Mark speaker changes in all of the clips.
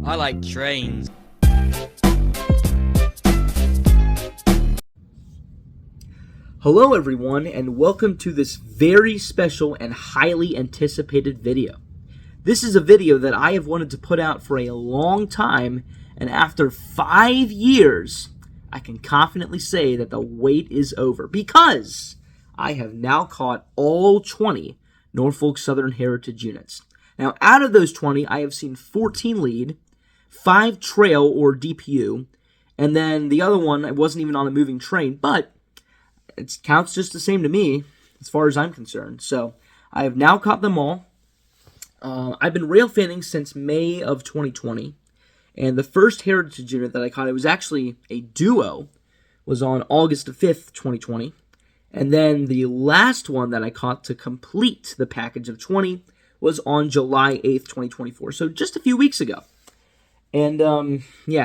Speaker 1: I like trains.
Speaker 2: Hello everyone, and welcome to this very special and highly anticipated video. This is a video that I have wanted to put out for a long time, and after 5 years, I can confidently say that the wait is over because I have now caught all 20 Norfolk Southern Heritage units. Now, out of those 20, I have seen 14 lead, 5 trail or DPU, and then the other one, I wasn't even on a moving train, but it counts just the same to me as far as I'm concerned. So I have now caught them all. I've been rail fanning since May of 2020, and the first Heritage unit that I caught, it was actually a duo, was on August 5th, 2020. And then the last one that I caught to complete the package of 20 was on July 8th, 2024. So just a few weeks ago. And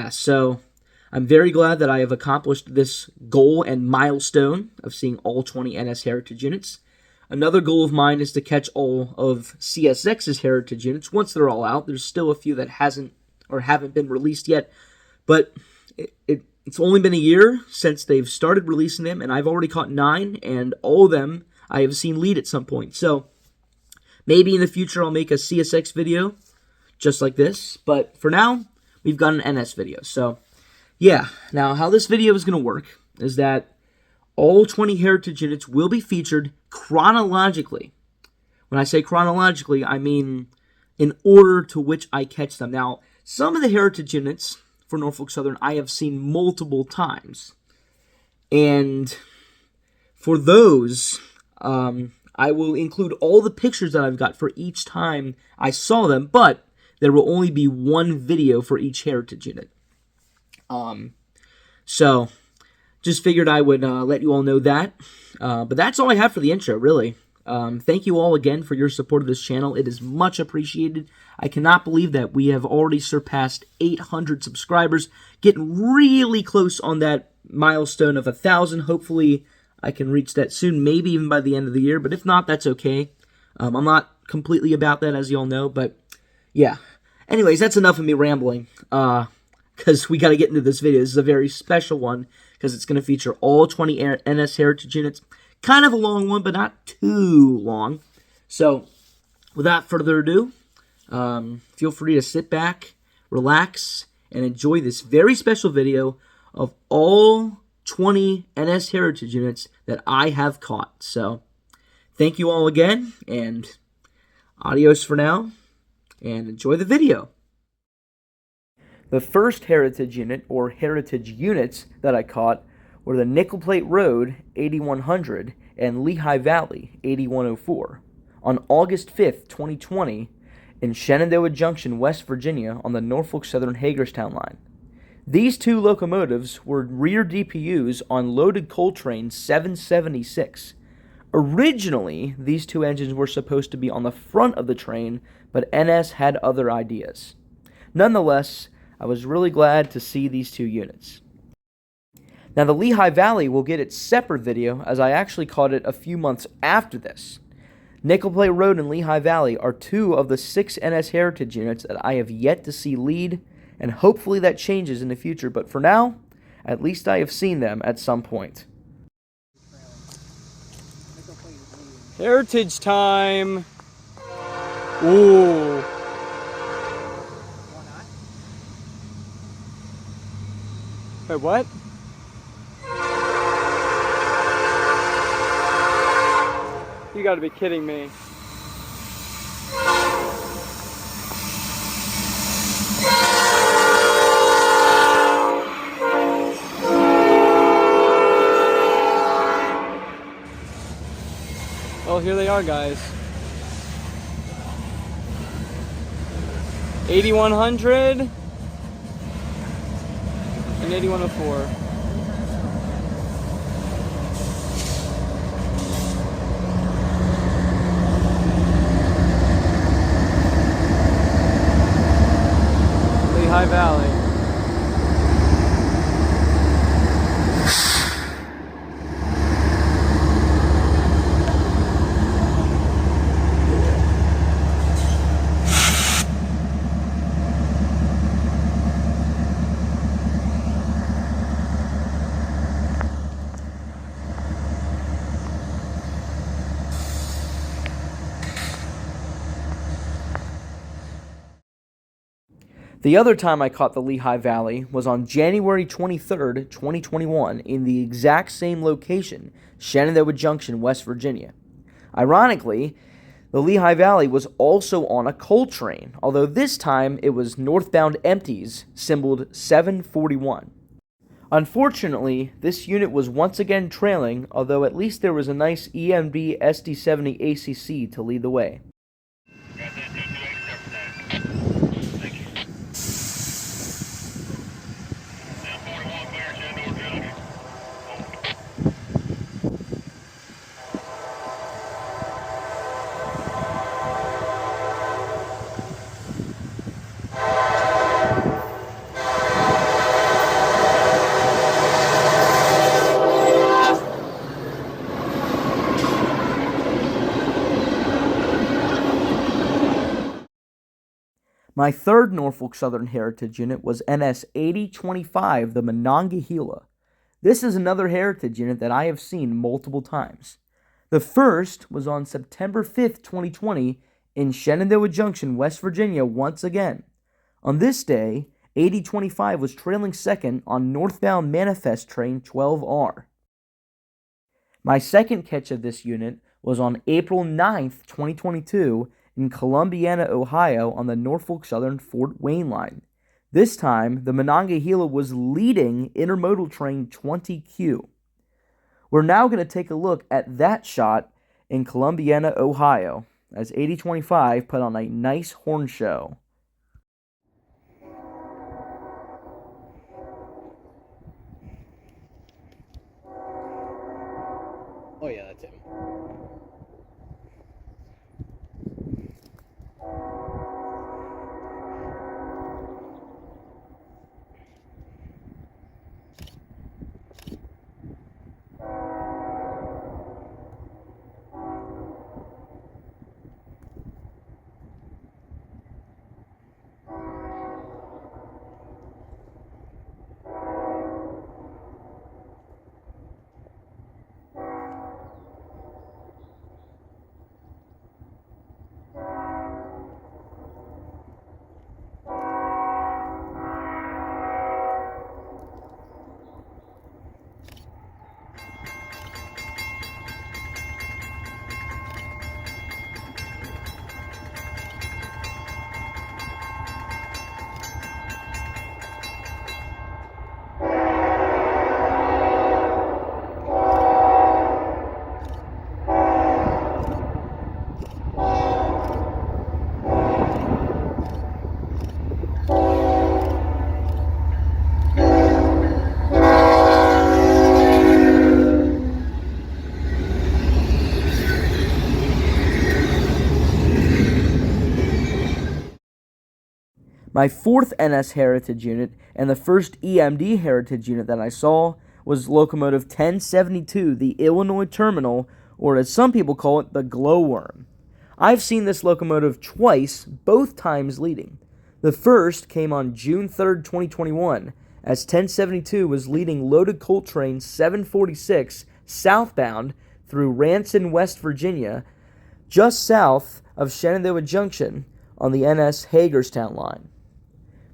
Speaker 2: so I'm very glad that I have accomplished this goal and milestone of seeing all 20 NS Heritage units. Another goal of mine is to catch all of CSX's Heritage units once they're all out. There's still a few that haven't been released yet, but it's only been a year since they've started releasing them, and I've already caught 9, and all of them I have seen lead at some point. So maybe in the future I'll make a CSX video just like this, but for now, we've got an NS video. So yeah, now how this video is going to work is that all 20 Heritage units will be featured chronologically. When I say chronologically, I mean in order to which I catch them. Now, some of the Heritage units for Norfolk Southern I have seen multiple times. And for those, I will include all the pictures that I've got for each time I saw them, but there will only be one video for each Heritage unit. So just figured I would let you all know that. But that's all I have for the intro, really. Thank you all again for your support of this channel. It is much appreciated. I cannot believe that we have already surpassed 800 subscribers, getting really close on that milestone of 1,000. Hopefully I can reach that soon, maybe even by the end of the year. But if not, that's okay. I'm not completely about that, as you all know. But yeah. Anyways, that's enough of me rambling. Because we got to get into this video. This is a very special one because it's going to feature all 20 NS Heritage units. Kind of a long one, but not too long. So, without further ado, feel free to sit back, relax, and enjoy this very special video of all 20 NS Heritage units that I have caught. So, thank you all again, and adios for now, and enjoy the video. The first Heritage unit, or Heritage units, that I caught were the Nickel Plate Road 8100 and Lehigh Valley 8104 on August 5th, 2020 in Shenandoah Junction, West Virginia on the Norfolk Southern Hagerstown line. These two locomotives were rear DPUs on loaded coal train 776. Originally, these two engines were supposed to be on the front of the train, but NS had other ideas. Nonetheless, I was really glad to see these two units. Now, the Lehigh Valley will get its separate video, as I actually caught it a few months after this. Nickel Plate Road and Lehigh Valley are 2 of the 6 NS Heritage units that I have yet to see lead, and hopefully that changes in the future, but for now, at least I have seen them at some point.
Speaker 3: Heritage time! Ooh! Wait, what? You gotta be kidding me. Well, here they are, guys. 8100 and 8104. Lehigh Valley.
Speaker 2: The other time I caught the Lehigh Valley was on January 23rd, 2021, in the exact same location, Shenandoah Junction, West Virginia. Ironically, the Lehigh Valley was also on a coal train, although this time it was northbound empties, symboled 741. Unfortunately, this unit was once again trailing, although at least there was a nice EMB SD70 ACC to lead the way.
Speaker 1: Got that 228 Thank you. Now 41 clear, Shenandoah Junction.
Speaker 2: My third Norfolk Southern Heritage unit was NS 8025, the Monongahela. This is another heritage unit that I have seen multiple times. The first was on September 5th, 2020, in Shenandoah Junction, West Virginia, once again. On this day, 8025 was trailing second on northbound Manifest Train 12R. My second catch of this unit was on April 9th, 2022, in Columbiana, Ohio, on the Norfolk Southern Fort Wayne line. This time, the Monongahela was leading intermodal train 20Q. We're now going to take a look at that shot in Columbiana, Ohio, as 8025 put on a nice horn show.
Speaker 4: Oh yeah, that's him.
Speaker 2: My fourth NS Heritage unit and the first EMD Heritage unit that I saw was locomotive 1072, the Illinois Terminal, or as some people call it, the glowworm. I've seen this locomotive twice, both times leading. The first came on June 3rd, 2021, as 1072 was leading loaded coal train 746 southbound through Ranson, West Virginia, just south of Shenandoah Junction on the NS Hagerstown line.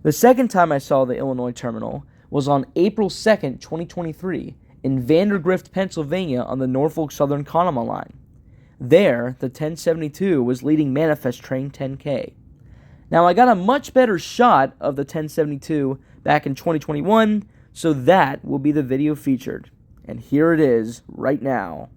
Speaker 2: The second time I saw the Illinois Terminal was on April 2nd, 2023, in Vandergrift, Pennsylvania on the Norfolk Southern Conema line. There, the 1072 was leading Manifest Train 10K. Now, I got a much better shot of the 1072 back in 2021, so that will be the video featured. And here it is, right now.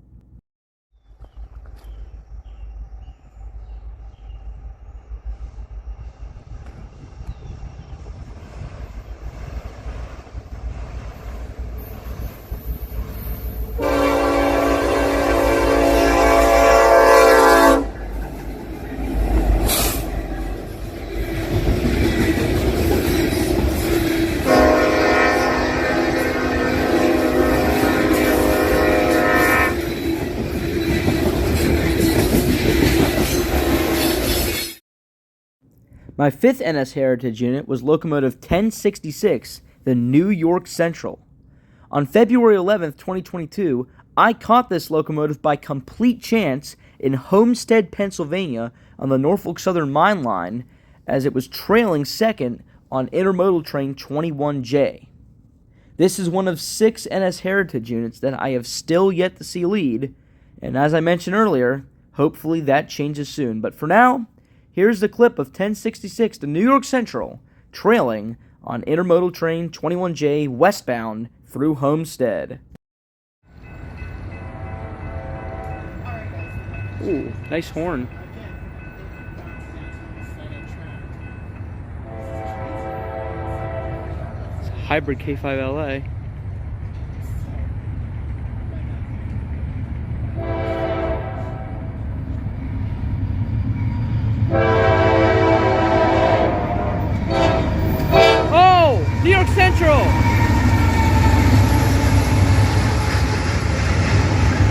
Speaker 2: My fifth NS Heritage unit was locomotive 1066, the New York Central. On February 11th, 2022, I caught this locomotive by complete chance in Homestead, Pennsylvania on the Norfolk Southern Mine line as it was trailing second on Intermodal Train 21J. This is one of 6 NS Heritage units that I have still yet to see lead, and as I mentioned earlier, hopefully that changes soon. But for now, here's the clip of 1066 to New York Central trailing on Intermodal Train 21J westbound through Homestead.
Speaker 3: Ooh, nice horn. It's a hybrid K5LA. Oh, New York Central!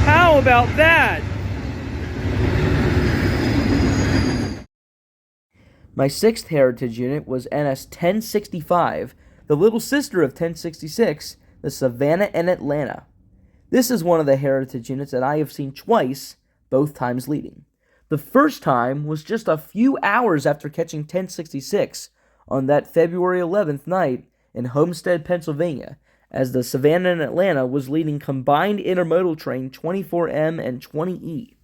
Speaker 3: How about that?
Speaker 2: My 6th Heritage unit was NS 1065, the little sister of 1066, the Savannah and Atlanta. This is one of the Heritage units that I have seen twice, both times leading. The first time was just a few hours after catching 1066 on that February 11th night in Homestead, Pennsylvania, as the Savannah and Atlanta was leading combined intermodal train 24M and 20E.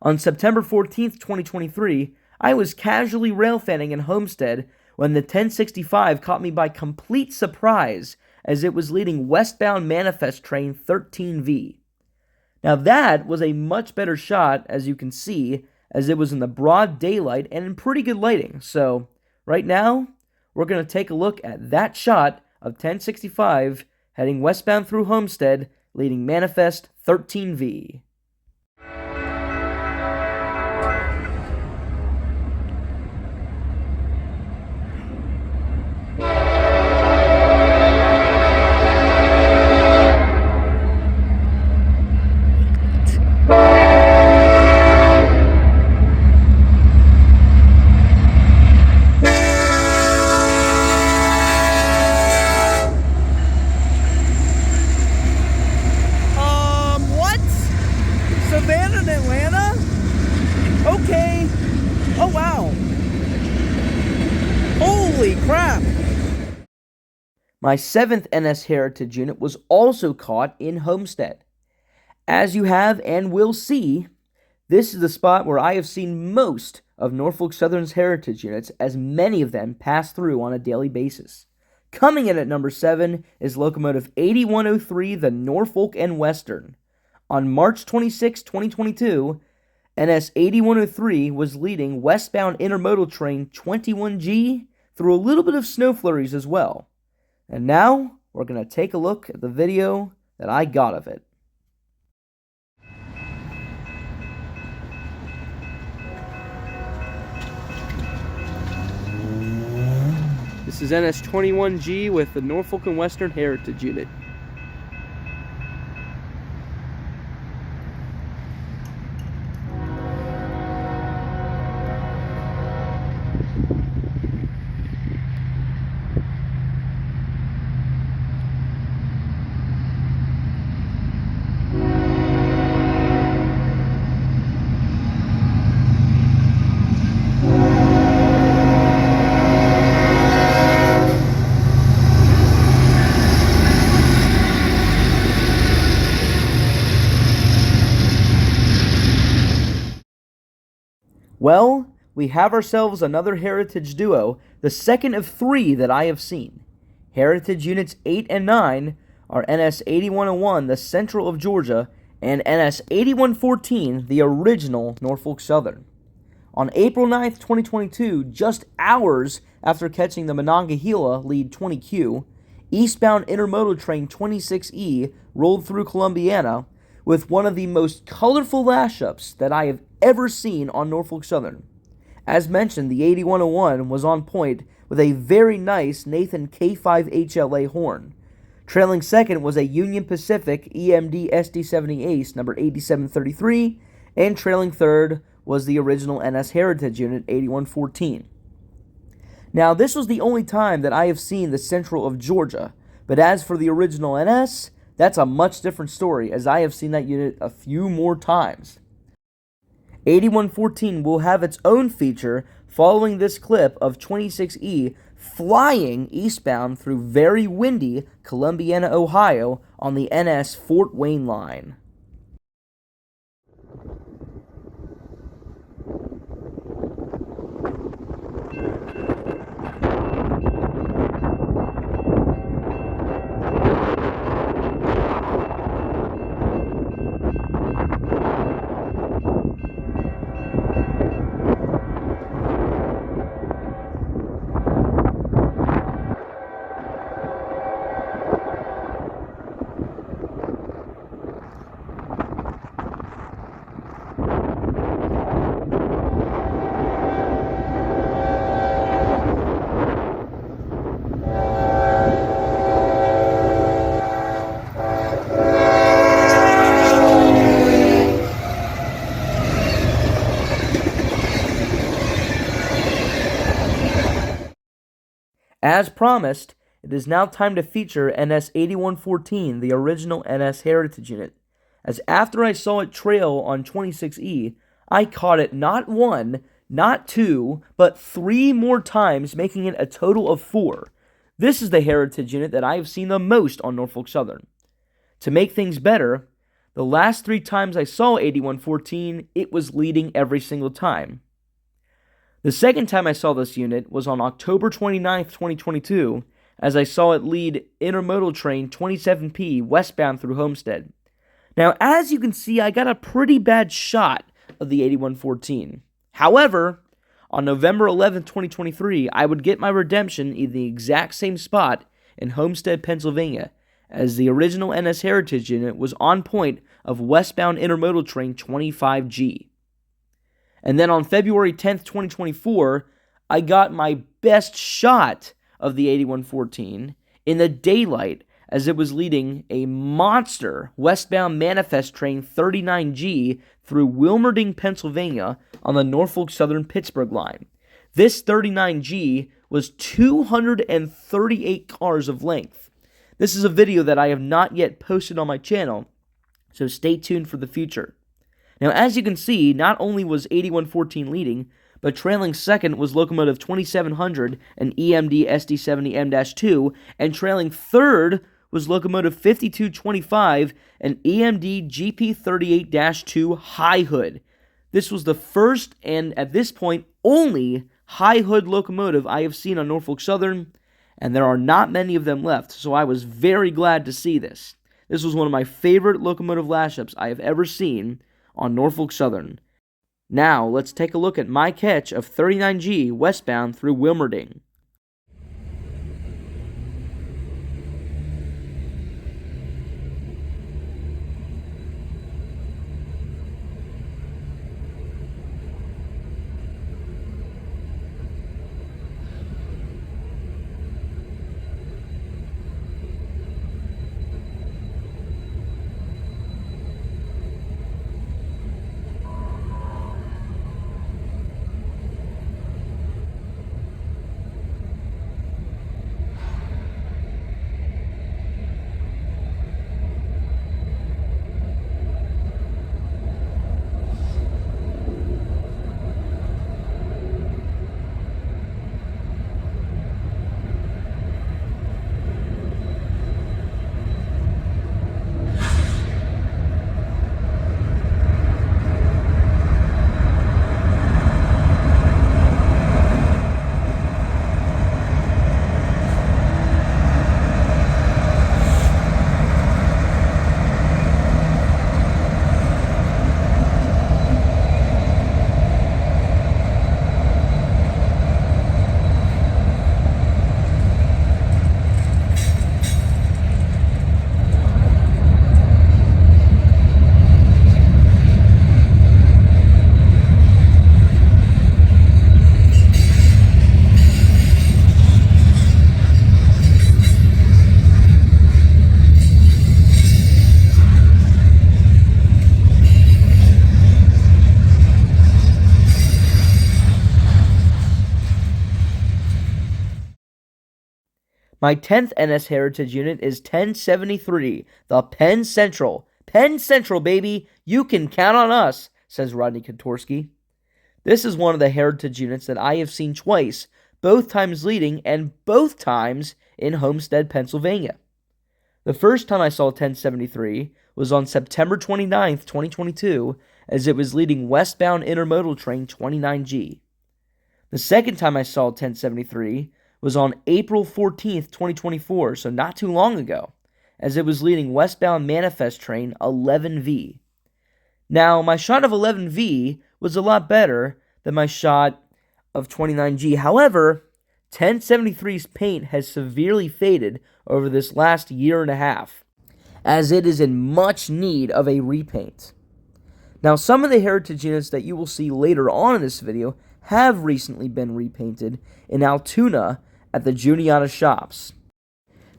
Speaker 2: On September 14th, 2023, I was casually rail fanning in Homestead when the 1065 caught me by complete surprise as it was leading westbound manifest train 13V. Now that was a much better shot, as you can see, as it was in the broad daylight and in pretty good lighting. So right now, we're going to take a look at that shot of 1065 heading westbound through Homestead leading manifest 13V.
Speaker 3: What? Savannah and Atlanta? Okay. Oh, wow. Holy crap.
Speaker 2: My 7th NS Heritage unit was also caught in Homestead. As you have and will see, this is the spot where I have seen most of Norfolk Southern's Heritage units, as many of them pass through on a daily basis. Coming in at number 7 is locomotive 8103, the Norfolk and Western. On March 26, 2022, NS 8103 was leading westbound intermodal train 21G through a little bit of snow flurries as well. And now, we're going to take a look at the video that I got of it.
Speaker 3: This is NS 21G with the Norfolk and Western Heritage Unit.
Speaker 2: Well, we have ourselves another Heritage duo, the second of 3 that I have seen. Heritage Units 8 and 9 are NS 8101, the Central of Georgia, and NS 8114, the original Norfolk Southern. On April 9th, 2022, just hours after catching the Monongahela lead 20Q, eastbound intermodal train 26E rolled through Columbiana with one of the most colorful lash-ups that I have ever seen on Norfolk Southern. As mentioned, the 8101 was on point with a very nice Nathan K5HLA horn. Trailing second was a Union Pacific EMD SD70 Ace number 8733, and trailing third was the original NS Heritage Unit 8114. Now, this was the only time that I have seen the Central of Georgia, but as for the original NS, that's a much different story, as I have seen that unit a few more times. 8114 will have its own feature following this clip of 26E flying eastbound through very windy Columbiana, Ohio on the NS Fort Wayne line. As promised, it is now time to feature NS 8114, the original NS Heritage Unit, as after I saw it trail on 26E, I caught it not one, not two, but 3 more times, making it a total of 4. This is the Heritage Unit that I have seen the most on Norfolk Southern. To make things better, the last 3 times I saw 8114, it was leading every single time. The second time I saw this unit was on October 29th, 2022, as I saw it lead intermodal train 27P westbound through Homestead. Now, as you can see, I got a pretty bad shot of the 8114. However, on November 11th, 2023, I would get my redemption in the exact same spot in Homestead, Pennsylvania, as the original NS Heritage Unit was on point of westbound intermodal train 25G. And then on February 10th, 2024, I got my best shot of the 8114 in the daylight as it was leading a monster westbound manifest train 39G through Wilmerding, Pennsylvania on the Norfolk Southern Pittsburgh line. This 39G was 238 cars of length. This is a video that I have not yet posted on my channel, so stay tuned for the future. Now, as you can see, not only was 8114 leading, but trailing second was locomotive 2700 and EMD SD70M-2, and trailing third was locomotive 5225 and EMD GP38-2 high hood. This was the first and, at this point, only high hood locomotive I have seen on Norfolk Southern, and there are not many of them left, so I was very glad to see this. This was one of my favorite locomotive lash-ups I have ever seen on Norfolk Southern. Now, let's take a look at my catch of 39G westbound through Wilmerding. My 10th NS Heritage Unit is 1073, the Penn Central. Penn Central, baby! You can count on us, says Rodney Kotorski. This is one of the Heritage Units that I have seen twice, both times leading and both times in Homestead, Pennsylvania. The first time I saw 1073 was on September 29th, 2022, as it was leading westbound intermodal train 29G. The second time I saw 1073 was on April 14th, 2024, so not too long ago, as it was leading westbound manifest train 11V. Now, my shot of 11V was a lot better than my shot of 29G. However, 1073's paint has severely faded over this last year and a half, as it is in much need of a repaint. Now, some of the heritage units that you will see later on in this video have recently been repainted in Altoona at the Juniata shops.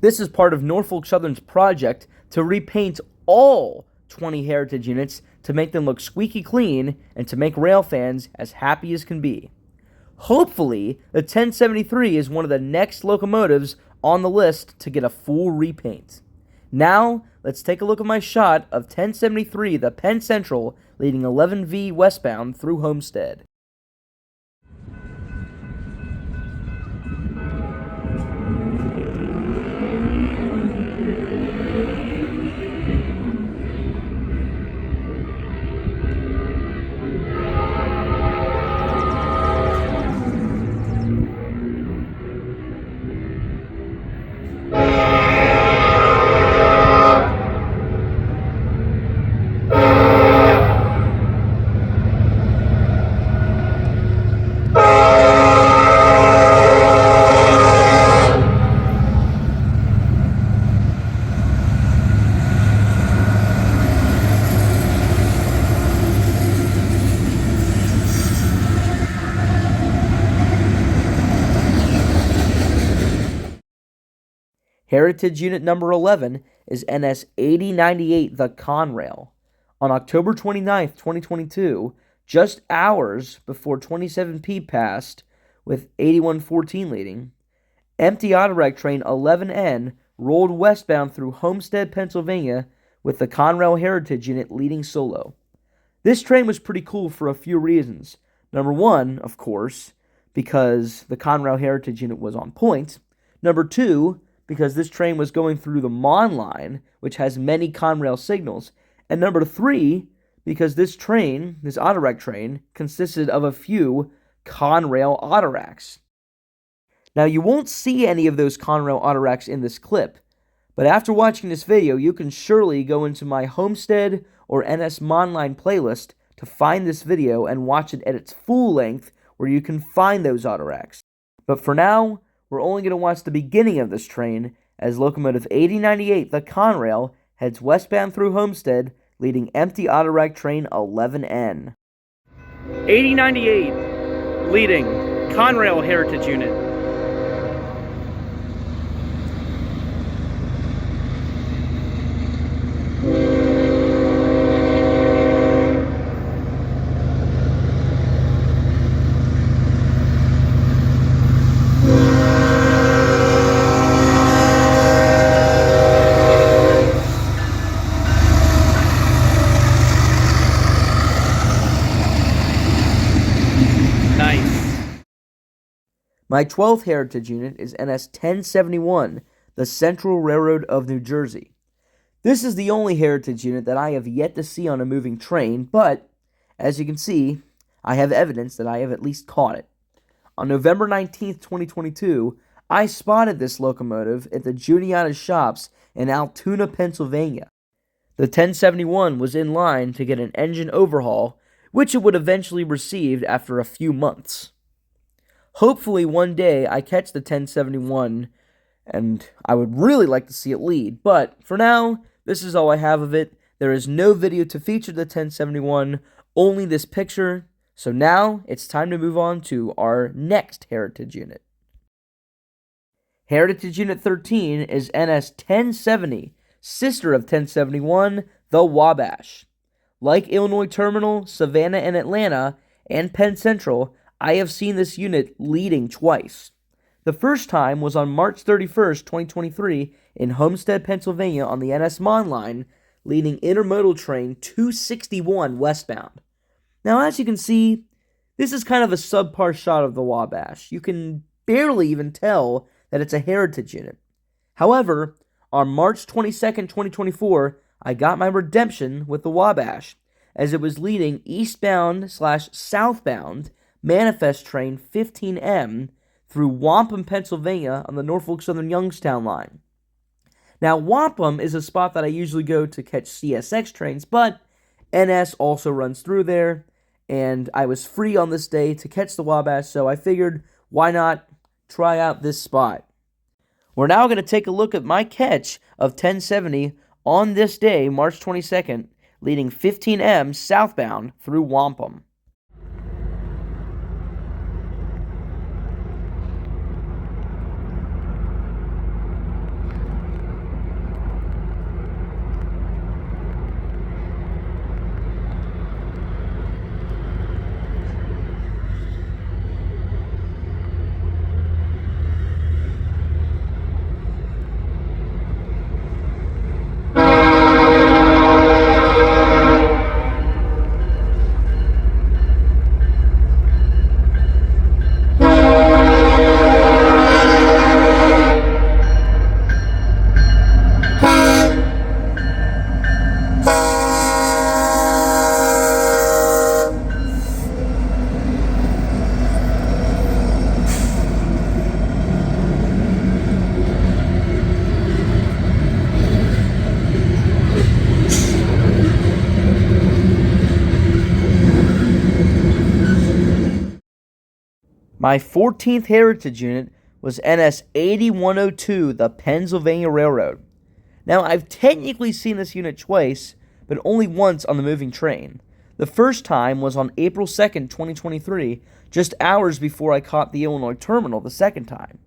Speaker 2: This is part of Norfolk Southern's project to repaint all 20 heritage units to make them look squeaky clean and to make rail fans as happy as can be. Hopefully, the 1073 is one of the next locomotives on the list to get a full repaint. Now, let's take a look at my shot of 1073, the Penn Central, leading 11V westbound through Homestead. Heritage Unit number 11 is NS 8098, the Conrail. On October 29th, 2022, just hours before 27P passed, with 8114 leading, empty autorec train 11N rolled westbound through Homestead, Pennsylvania, with the Conrail Heritage Unit leading solo. This train was pretty cool for a few reasons. Number one, of course, because the Conrail Heritage Unit was on point. Number two, because this train was going through the Mon line, which has many Conrail signals. And number three, because this train, this autorec train, consisted of a few Conrail autorecs. Now, you won't see any of those Conrail autorecs in this clip, but after watching this video, you can surely go into my Homestead or NS Mon line playlist to find this video and watch it at its full length, where you can find those autorecs. But for now, we're only going to watch the beginning of this train as locomotive 8098, the Conrail, heads westbound through Homestead, leading empty autorec train 11N.
Speaker 3: 8098, leading Conrail Heritage Unit.
Speaker 2: My 12th heritage unit is NS 1071, the Central Railroad of New Jersey. This is the only heritage unit that I have yet to see on a moving train, but, as you can see, I have evidence that I have at least caught it. On November 19th, 2022, I spotted this locomotive at the Juniata shops in Altoona, Pennsylvania. The 1071 was in line to get an engine overhaul, which it would eventually receive after a few months. Hopefully one day I catch the 1071, and I would really like to see it lead, but for now, this is all I have of it. There is no video to feature the 1071, only this picture, so now it's time to move on to our next heritage unit. Heritage Unit 13 is NS 1070, sister of 1071, the Wabash. Like Illinois Terminal, Savannah and Atlanta, and Penn Central, I have seen this unit leading twice. The first time was on March 31st, 2023 in Homestead, Pennsylvania on the NS Mon line, leading intermodal train 261 westbound. Now, as you can see, this is kind of a subpar shot of the Wabash. You can barely even tell that it's a heritage unit. However, on March 22nd, 2024, I got my redemption with the Wabash, as it was leading eastbound/southbound manifest train 15M through Wampum, Pennsylvania on the Norfolk Southern Youngstown line. Now, Wampum is a spot that I usually go to catch CSX trains, but NS also runs through there, and I was free on this day to catch the Wabash, so I figured, why not try out this spot? We're now going to take a look at my catch of 1070 on this day, March 22nd, leading 15M southbound through Wampum. My 14th heritage unit was NS 8102, the Pennsylvania Railroad. Now, I've technically seen this unit twice, but only once on the moving train. The first time was on April 2nd, 2023, just hours before I caught the Illinois terminal the second time.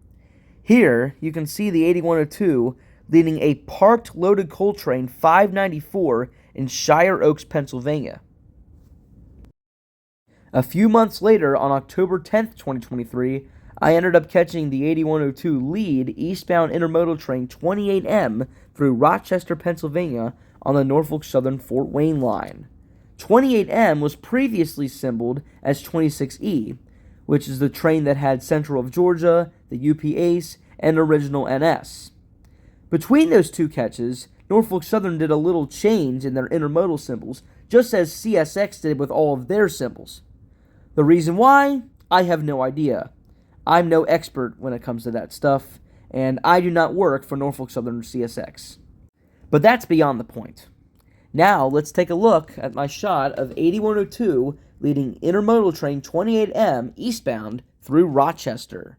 Speaker 2: Here, you can see the 8102 leading a parked loaded coal train 594 in Shire Oaks, Pennsylvania. A few months later, on October 10th, 2023, I ended up catching the 8102 lead eastbound intermodal train 28M through Rochester, Pennsylvania on the Norfolk Southern Fort Wayne line. 28M was previously symboled as 26E, which is the train that had Central of Georgia, the UP Ace, and original NS. Between those two catches, Norfolk Southern did a little change in their intermodal symbols, just as CSX did with all of their symbols. The reason why, I have no idea. I'm no expert when it comes to that stuff, and I do not work for Norfolk Southern or CSX. But that's beyond the point. Now, let's take a look at my shot of 8102 leading intermodal train 28M eastbound through Rochester.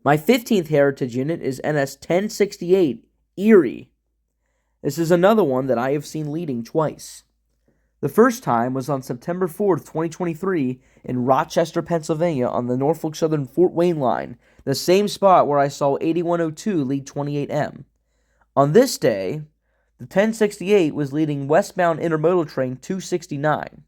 Speaker 2: My 15th heritage unit is NS 1068, Erie. This is another one that I have seen leading twice. The first time was on September 4th, 2023 in Rochester, Pennsylvania on the Norfolk Southern Fort Wayne line, the same spot where I saw 8102 lead 28M. On this day, the 1068 was leading westbound intermodal train 269.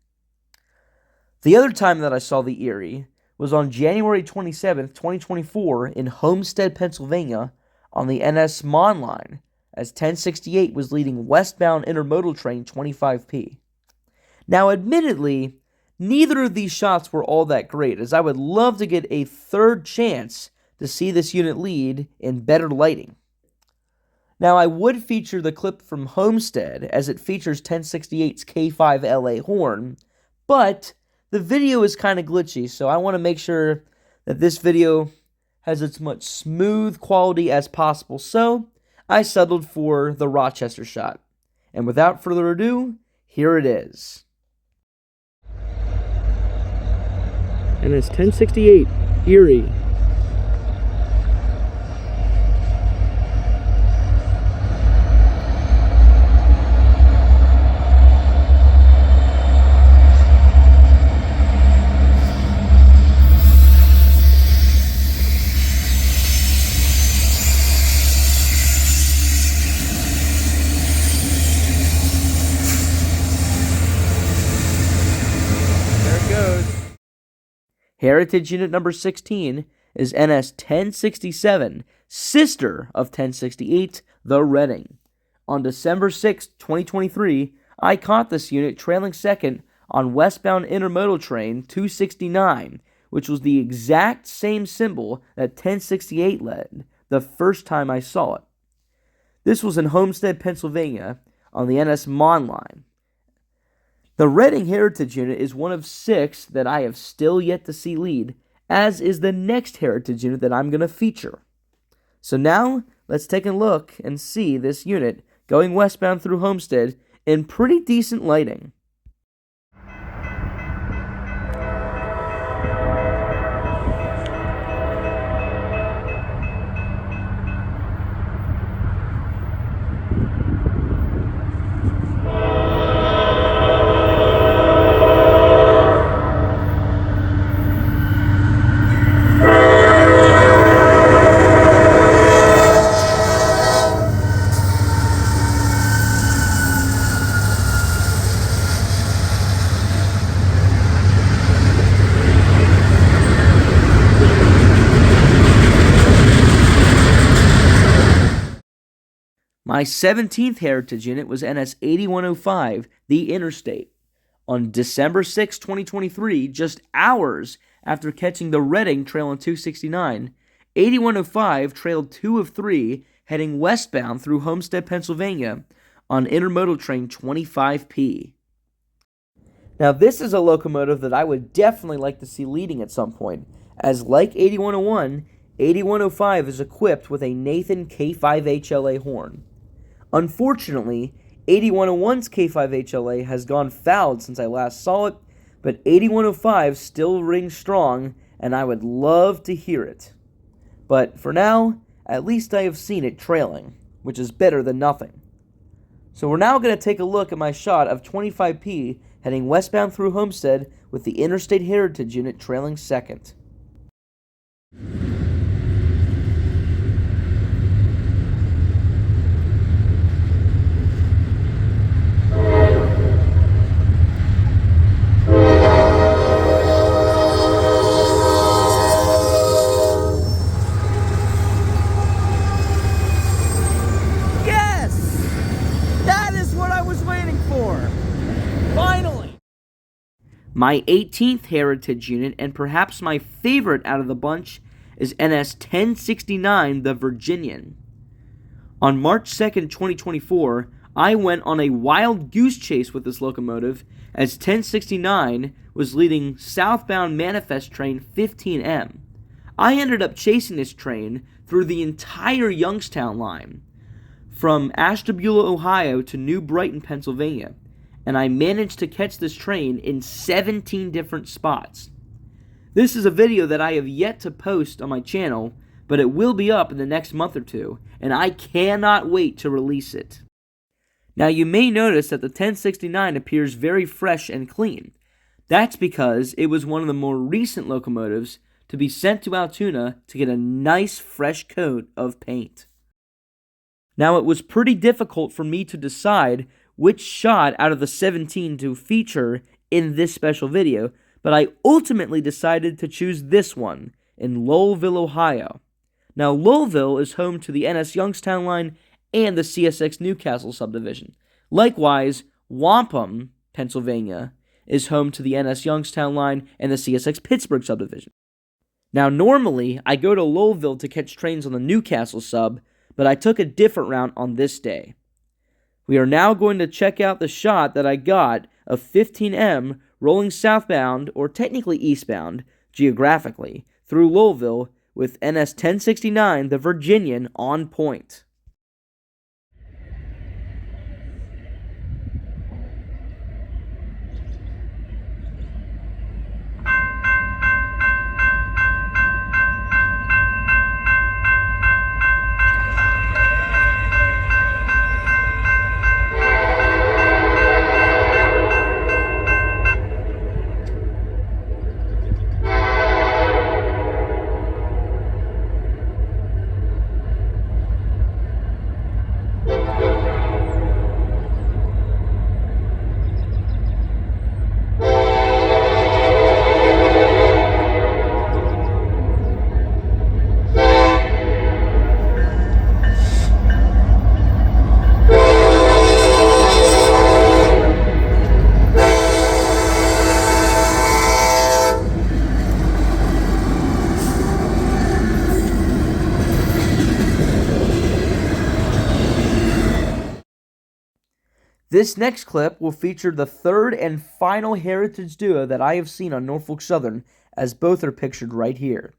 Speaker 2: The other time that I saw the Erie was on January 27th, 2024 in Homestead, Pennsylvania on the NS Mon line, as 1068 was leading westbound intermodal train 25P. Now, admittedly, neither of these shots were all that great, as I would love to get a third chance to see this unit lead in better lighting. Now, I would feature the clip from Homestead, as it features 1068's K5LA horn, but the video is kind of glitchy, so I want to make sure that this video has as much smooth quality as possible, so I settled for the Rochester shot. And without further ado, here it is.
Speaker 3: And it's 1068, Erie.
Speaker 2: Heritage Unit number 16 is NS 1067, sister of 1068, the Reading. On December 6, 2023, I caught this unit trailing second on westbound intermodal train 269, which was the exact same symbol that 1068 led the first time I saw it. This was in Homestead, Pennsylvania, on the NS Mon line. The Reading Heritage Unit is one of 6 that I have still yet to see lead, as is the next Heritage Unit that I'm going to feature. So now, let's take a look and see this unit going westbound through Homestead in pretty decent lighting. My 17th Heritage Unit was NS 8105, the Interstate. On December 6, 2023, just hours after catching the Reading trail on 269, 8105 trailed 2 of 3 heading westbound through Homestead, Pennsylvania on intermodal train 25P. Now this is a locomotive that I would definitely like to see leading at some point, as like 8101, 8105 is equipped with a Nathan K5HLA horn. Unfortunately, 8101's K5HLA has gone fouled since I last saw it, but 8105 still rings strong, and I would love to hear it. But for now, at least I have seen it trailing, which is better than nothing. So we're now going to take a look at my shot of 25P heading westbound through Homestead with the Interstate Heritage Unit trailing second. My 18th Heritage Unit, and perhaps my favorite out of the bunch, is NS 1069, the Virginian. On March 2nd, 2024, I went on a wild goose chase with this locomotive as 1069 was leading southbound manifest train 15M. I ended up chasing this train through the entire Youngstown line, from Ashtabula, Ohio to New Brighton, Pennsylvania, and I managed to catch this train in 17 different spots. This is a video that I have yet to post on my channel, but it will be up in the next month or two, and I cannot wait to release it. Now you may notice that the 1069 appears very fresh and clean. That's because it was one of the more recent locomotives to be sent to Altoona to get a nice fresh coat of paint. Now it was pretty difficult for me to decide which shot out of the 17 to feature in this special video, but I ultimately decided to choose this one in Lowellville, Ohio. Now Lowellville is home to the NS Youngstown line and the CSX Newcastle subdivision. Likewise, Wampum, Pennsylvania, is home to the NS Youngstown line and the CSX Pittsburgh subdivision. Now normally, I go to Lowellville to catch trains on the Newcastle sub, but I took a different route on this day. We are now going to check out the shot that I got of 15M rolling southbound, or technically eastbound, geographically, through Lowellville with NS 1069, the Virginian, on point. This next clip will feature the third and final heritage duo that I have seen on Norfolk Southern, as both are pictured right here.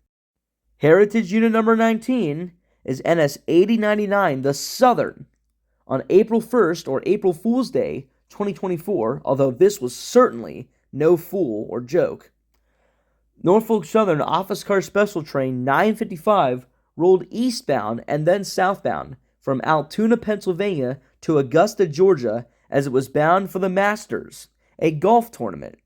Speaker 2: Heritage Unit number 19 is NS 8099, the Southern, on April 1st, or April Fool's Day, 2024, although this was certainly no fool or joke. Norfolk Southern Office Car Special Train 955 rolled eastbound and then southbound from Altoona, Pennsylvania to Augusta, Georgia, as it was bound for the Masters, a golf tournament.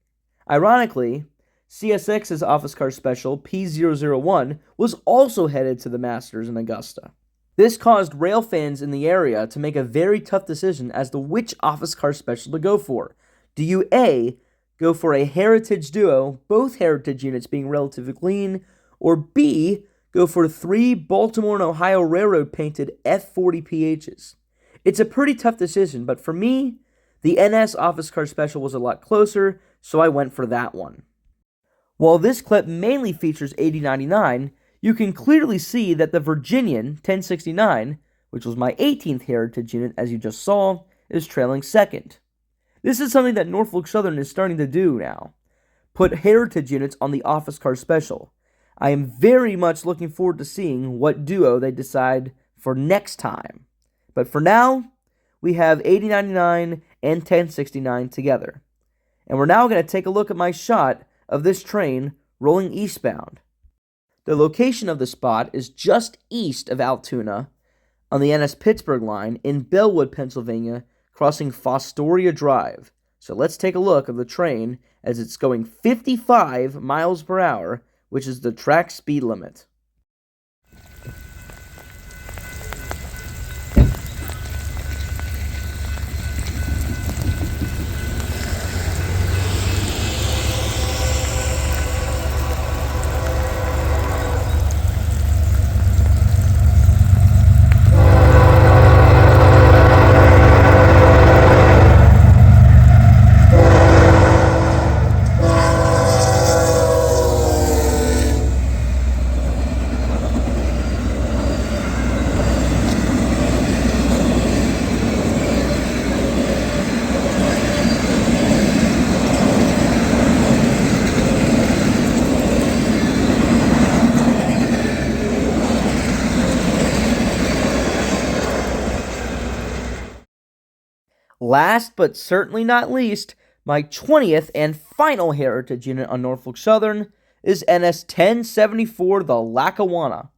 Speaker 2: Ironically, CSX's Office Car Special P001 was also headed to the Masters in Augusta. This caused rail fans in the area to make a very tough decision as to which Office Car Special to go for. Do you A, go for a heritage duo, both heritage units being relatively clean, or B, go for 3 Baltimore and Ohio Railroad painted F40 PHs? It's a pretty tough decision, but for me, the NS Office Car Special was a lot closer, so I went for that one. While this clip mainly features 8099, you can clearly see that the Virginian 1069, which was my 18th heritage unit as you just saw, is trailing second. This is something that Norfolk Southern is starting to do now. Put heritage units on the Office Car Special. I am very much looking forward to seeing what duo they decide for next time. But for now, we have 8099 and 1069 together. And we're now going to take a look at my shot of this train rolling eastbound. The location of the spot is just east of Altoona on the NS Pittsburgh line in Bellwood, Pennsylvania, crossing Fostoria Drive. So let's take a look at the train as it's going 55 miles per hour, which is the track speed limit. Last but certainly not least, my 20th and final heritage unit on Norfolk Southern is NS 1074, the Lackawanna.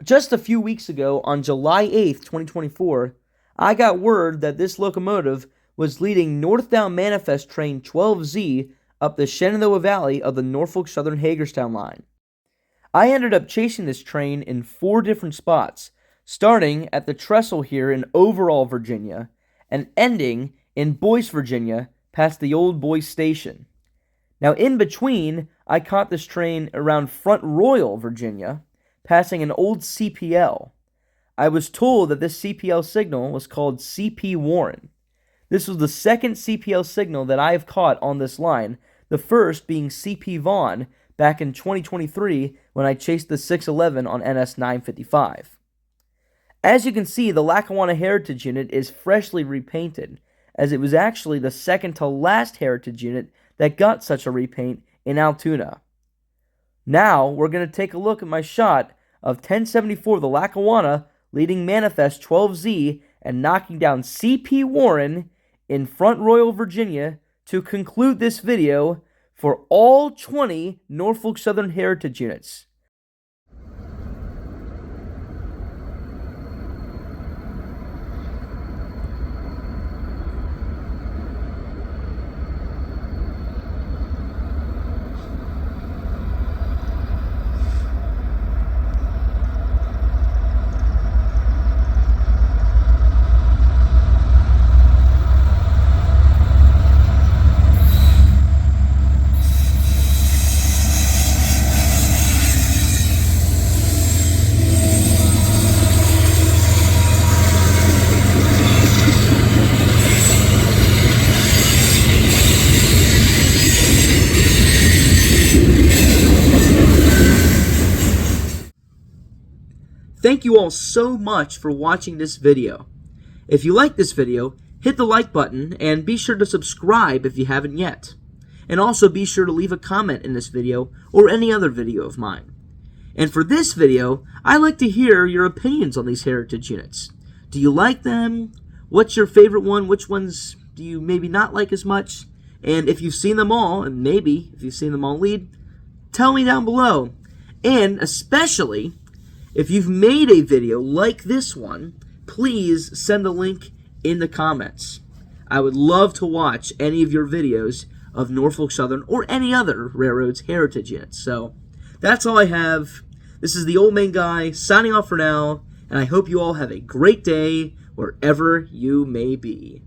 Speaker 2: Just a few weeks ago, on July 8th, 2024, I got word that this locomotive was leading northbound manifest train 12Z up the Shenandoah Valley of the Norfolk Southern Hagerstown line. I ended up chasing this train in 4 different spots, starting at the trestle here in Overall, Virginia, and ending in Boyce, Virginia, past the old Boyce station. Now, in between, I caught this train around Front Royal, Virginia, passing an old CPL. I was told that this CPL signal was called CP Warren. This was the second CPL signal that I have caught on this line, the first being CP Vaughn back in 2023 when I chased the 611 on NS 955. As you can see, the Lackawanna Heritage Unit is freshly repainted, as it was actually the second to last Heritage Unit that got such a repaint in Altoona. Now, we're going to take a look at my shot of 1074 the Lackawanna leading manifest 12Z and knocking down CP Warren in Front Royal, Virginia to conclude this video for all 20 Norfolk Southern Heritage Units. Thank you all so much for watching this video. If you like this video, hit the like button and be sure to subscribe if you haven't yet. And also be sure to leave a comment in this video or any other video of mine. And for this video, I like to hear your opinions on these heritage units. Do you like them? What's your favorite one? Which ones do you maybe not like as much? And if you've seen them all, and maybe if you've seen them all lead, tell me down below. And especially, if you've made a video like this one, please send a link in the comments. I would love to watch any of your videos of Norfolk Southern or any other railroad's heritage units. So that's all I have. This is the Old Man Guy signing off for now, and I hope you all have a great day wherever you may be.